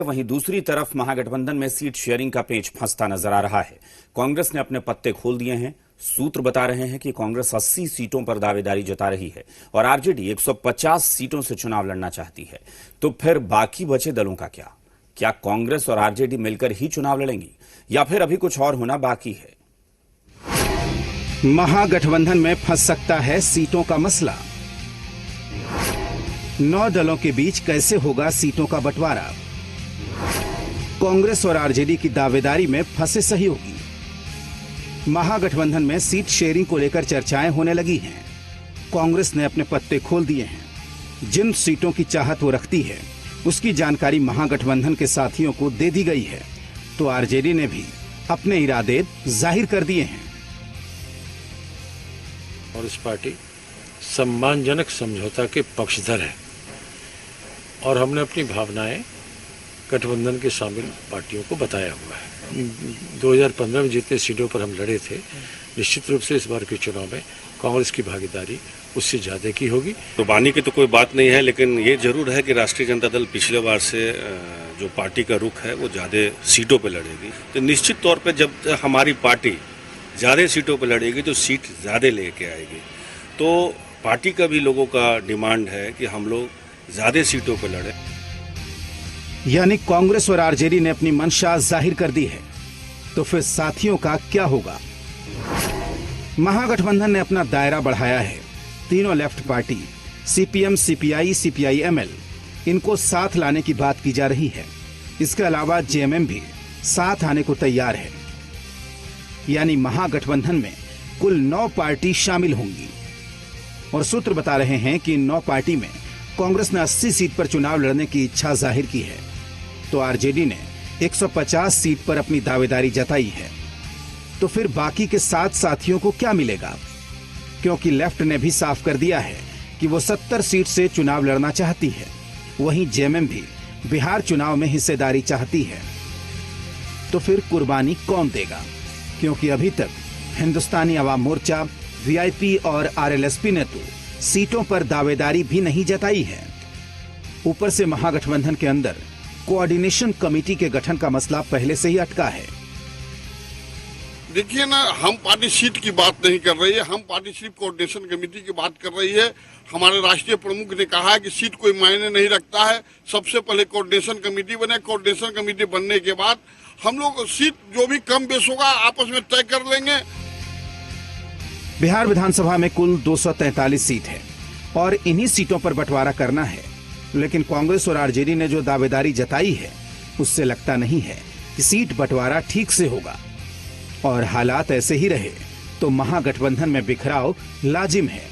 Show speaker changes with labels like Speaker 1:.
Speaker 1: वहीं दूसरी तरफ महागठबंधन में सीट शेयरिंग का पेच फंसता नजर आ रहा है। कांग्रेस ने अपने पत्ते खोल दिए हैं। सूत्र बता रहे हैं कि कांग्रेस 80 सीटों पर दावेदारी जता रही है और आरजेडी 150 सीटों से चुनाव लड़ना चाहती है। तो फिर बाकी बचे दलों का क्या? क्या कांग्रेस और आरजेडी मिलकर ही चुनाव लड़ेंगी या फिर अभी कुछ और होना बाकी है?
Speaker 2: महागठबंधन में फंस सकता है सीटों का मसला। 9 दलों के बीच कैसे होगा सीटों का बंटवारा? कांग्रेस और आरजेडी की दावेदारी में फंसे सहयोगी। महागठबंधन में सीट शेयरिंग को लेकर चर्चाएं होने लगी हैं। कांग्रेस ने अपने पत्ते खोल दिए हैं। जिन सीटों की चाहत वो रखती है उसकी जानकारी महागठबंधन के साथियों को दे दी गई है, तो आरजेडी ने भी अपने इरादे जाहिर कर दिए हैं।
Speaker 3: और इस पार्टी सम्मानजनक समझौता के पक्षधर है और हमने अपनी भावनाएं गठबंधन के शामिल पार्टियों को बताया हुआ है। 2015 में जितने सीटों पर हम लड़े थे, निश्चित रूप से इस बार के चुनाव में कांग्रेस की भागीदारी उससे ज्यादा की होगी।
Speaker 4: तो बानी की तो कोई बात नहीं है, लेकिन ये जरूर है कि राष्ट्रीय जनता दल पिछले बार से जो पार्टी का रुख है वो ज्यादा सीटों पर लड़ेगी। तो निश्चित तौर पर जब हमारी पार्टी ज्यादा सीटों पर लड़ेगी तो सीट ज्यादा लेके आएगी। तो पार्टी का भी लोगों का डिमांड है कि हम लोग ज्यादा सीटों पर लड़े।
Speaker 2: यानी कांग्रेस और आरजेडी ने अपनी मंशा जाहिर कर दी है। तो फिर साथियों का क्या होगा? महागठबंधन ने अपना दायरा बढ़ाया है। तीनों left party CPM, CPI, CPI-ML इनको साथ लाने की बात की जा रही है। इसके अलावा जेएमएम भी साथ आने को तैयार है। यानी महागठबंधन में कुल 9 पार्टी शामिल होंगी। और सूत्र बता रहे हैं कि 9 पार्टी में कांग्रेस ने 80 सीट पर चुनाव लड़ने की इच्छा जाहिर की है, तो आरजेडी ने 150 सीट पर अपनी दावेदारी जताई है। तो फिर बाकी के 7 साथियों को क्या मिलेगा? क्योंकि लेफ्ट ने भी साफ कर दिया है कि वो 70 सीट से चुनाव लड़ना चाहती है। वहीं जेएमएम भी बिहार चुनाव में हिस्सेदारी चाहती है। तो फिर कुर्बानी कौन देगा? क्योंकि अभी तक हिंदुस्तानी अवाम मोर्चा, वीआईपी और आरएलएसपी ने तो सीटों पर दावेदारी भी नहीं जताई है। ऊपर से महागठबंधन के अंदर कोऑर्डिनेशन कमेटी के गठन का मसला पहले से ही अटका है।
Speaker 5: देखिए ना, हम पार्टी सीट की बात नहीं कर रही है, हम पार्टी सिर्फ कोऑर्डिनेशन कमेटी की बात कर रही है। हमारे राष्ट्रीय प्रमुख ने कहा है कि सीट कोई मायने नहीं रखता है, सबसे पहले कोऑर्डिनेशन कमेटी बने। कोऑर्डिनेशन कमेटी बनने के बाद हम लोग सीट जो भी कम बेस होगा आपस में तय कर लेंगे।
Speaker 2: बिहार विधानसभा में कुल 243 सीट है और इन्हीं सीटों पर बंटवारा करना है। लेकिन कांग्रेस और आरजेडी ने जो दावेदारी जताई है उससे लगता नहीं है कि सीट बंटवारा ठीक से होगा। और हालात ऐसे ही रहे तो महागठबंधन में बिखराव लाजिम है।